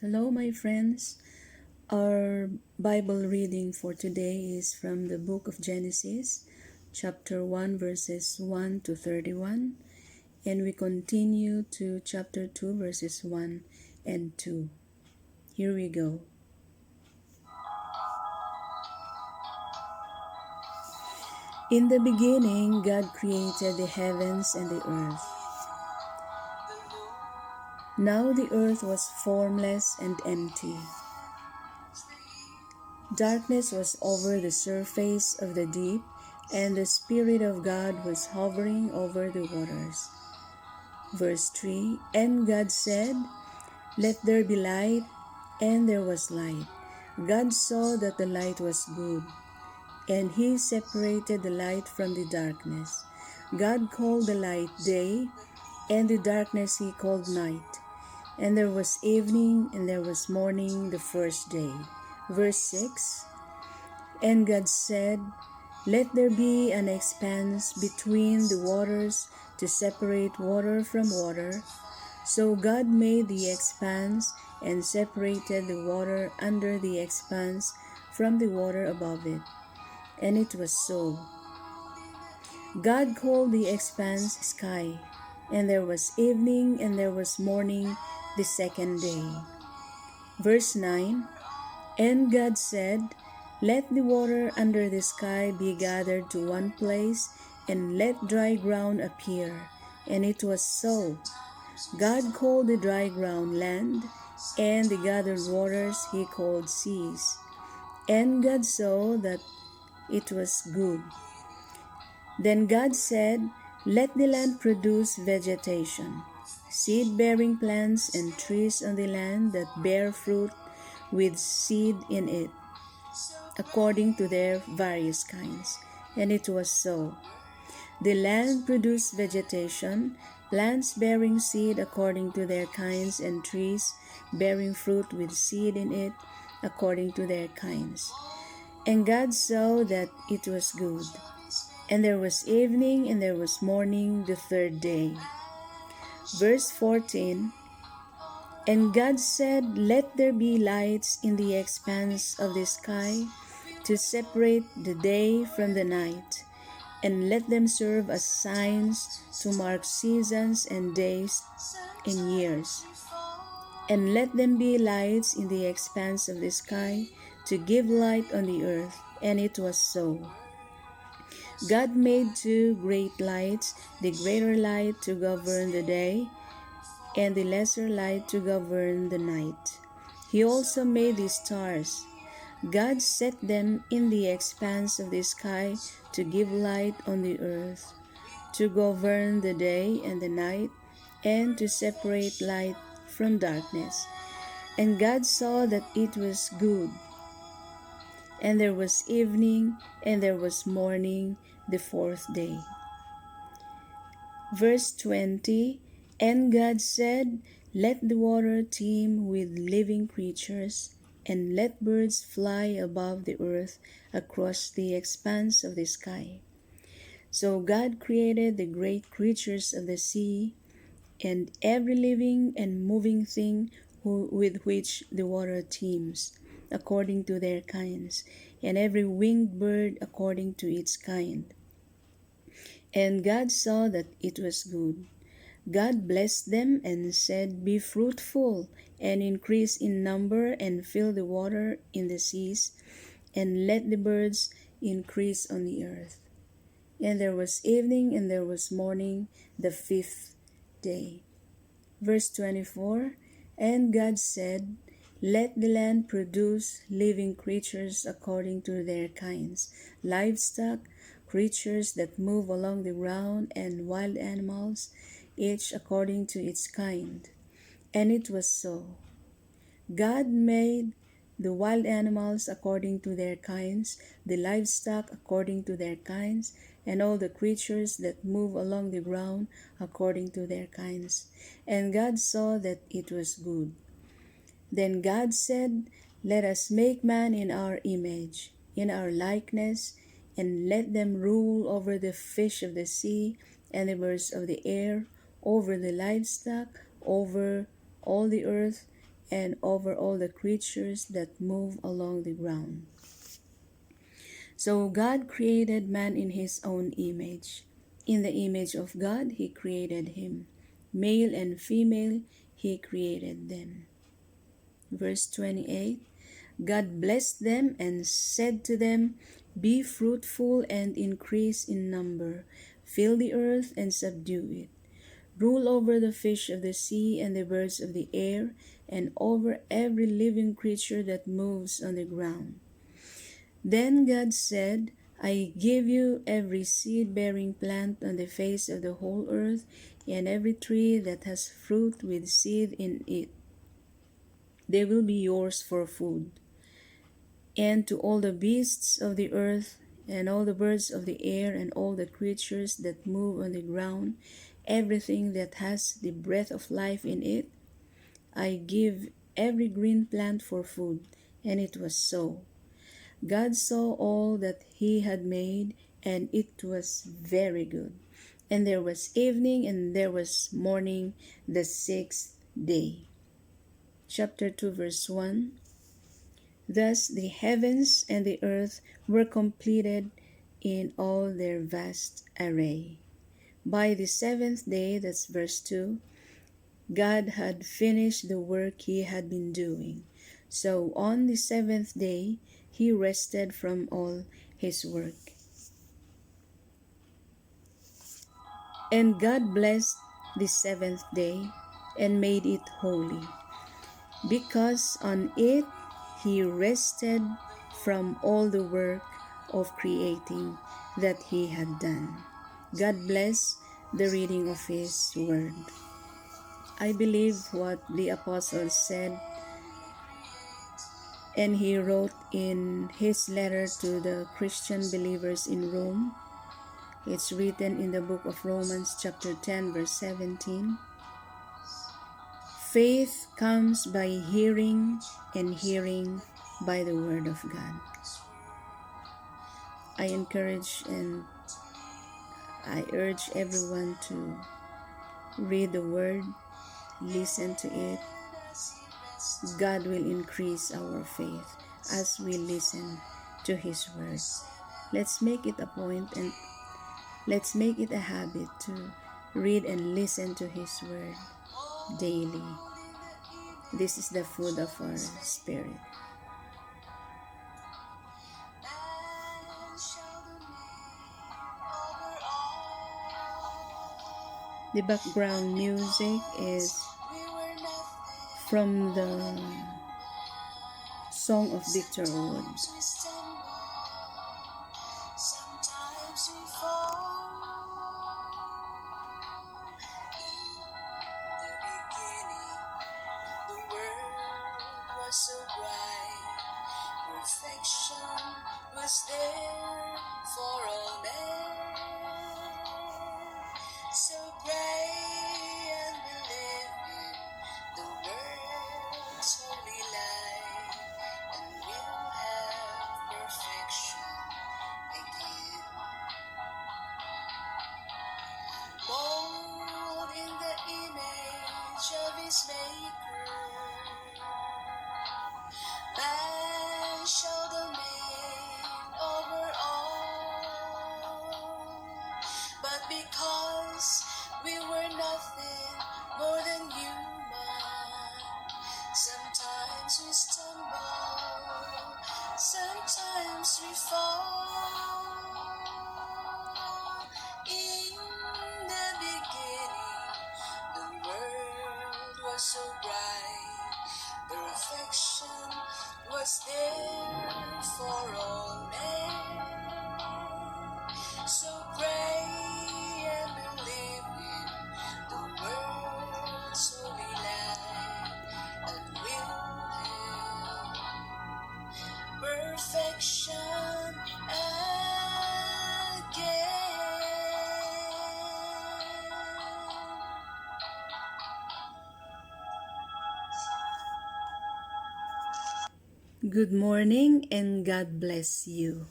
Hello, my friends. Our Bible reading for today is from the book of Genesis, chapter 1, verses 1 to 31, and we continue to chapter 2, verses 1 and 2. Here we go. In the beginning, God created the heavens and the earth. Now the earth was formless and empty. Darkness was over the surface of the deep, and the Spirit of God was hovering over the waters. Verse 3, And God said, Let there be light, and there was light. God saw that the light was good, and He separated the light from the darkness. God called the light day, and the darkness He called night. And there was evening, and there was morning the first day. Verse 6, And God said, Let there be an expanse between the waters to separate water from water. So God made the expanse and separated the water under the expanse from the water above it. And it was so. God called the expanse sky, and there was evening and there was morning the second day. Verse 9, And God said, Let the water under the sky be gathered to one place, and let dry ground appear. And it was so. God called the dry ground land, and the gathered waters He called seas. And God saw that it was good. Then God said, Let the land produce vegetation, seed-bearing plants and trees on the land that bear fruit with seed in it, according to their various kinds. And it was so. The land produced vegetation, plants bearing seed according to their kinds, and trees bearing fruit with seed in it, according to their kinds. And God saw that it was good. And there was evening and there was morning the third day. Verse 14, And God said, Let there be lights in the expanse of the sky to separate the day from the night, and let them serve as signs to mark seasons and days and years. And let them be lights in the expanse of the sky to give light on the earth. And it was so. God made two great lights, the greater light to govern the day, and the lesser light to govern the night. He also made the stars. God set them in the expanse of the sky to give light on the earth, to govern the day and the night, and to separate light from darkness. And God saw that it was good. And there was evening, and there was morning the fourth day. Verse 20, And God said, Let the water teem with living creatures, and let birds fly above the earth across the expanse of the sky. So God created the great creatures of the sea, and every living and moving thing with which the water teems, according to their kinds, and every winged bird according to its kind. And God saw that it was good. God blessed them and said, Be fruitful and increase in number and fill the water in the seas, and let the birds increase on the earth. And there was evening and there was morning the fifth day. Verse 24, And God said, Let the land produce living creatures according to their kinds, livestock, creatures that move along the ground, and wild animals, each according to its kind. And it was so. God made the wild animals according to their kinds, the livestock according to their kinds, and all the creatures that move along the ground according to their kinds. And God saw that it was good. Then God said, Let us make man in our image, in our likeness, and let them rule over the fish of the sea, and the birds of the air, over the livestock, over all the earth, and over all the creatures that move along the ground. So God created man in his own image. In the image of God, he created him. Male and female, he created them. Verse 28, God blessed them and said to them, be fruitful and increase in number. Fill the earth and subdue it. Rule over the fish of the sea and the birds of the air, and over every living creature that moves on the ground. Then God said, I give you every seed-bearing plant on the face of the whole earth, and every tree that has fruit with seed in it. They will be yours for food. And to all the beasts of the earth, and all the birds of the air, and all the creatures that move on the ground, everything that has the breath of life in it, I give every green plant for food. And it was so. God saw all that he had made, and it was very good. And there was evening, and there was morning, the sixth day. Chapter 2, verse 1. Thus the heavens and the earth were completed in all their vast array. By the seventh day, that's verse 2, God had finished the work he had been doing. So on the seventh day, he rested from all his work. And God blessed the seventh day and made it holy, because on it he rested from all the work of creating that he had done. God bless the reading of his word. I believe what the apostle said, and he wrote in his letter to the Christian believers in Rome. It's written in the book of Romans chapter 10 verse 17. Faith comes by hearing, and hearing by the word of God. I encourage and I urge everyone to read the word, listen to it. God will increase our faith as we listen to his word. Let's make it a point, and let's make it a habit to read and listen to his word daily. This is the food of our spirit. The background music is from the Song of Victor Wood. Sometimes we fall. In the beginning, the world was so bright. Perfection was there for all men. So pray and believe in the world's holy light, and we'll have perfection again. Mold in the image of his maker, man shall domain over all. But because we were nothing more than human, sometimes we stumble, sometimes we fall. In the beginning, the world was so bright, perfection was there for all men. So pray and believe in the world's holy light, and we'll have perfection again. Good morning and God bless you.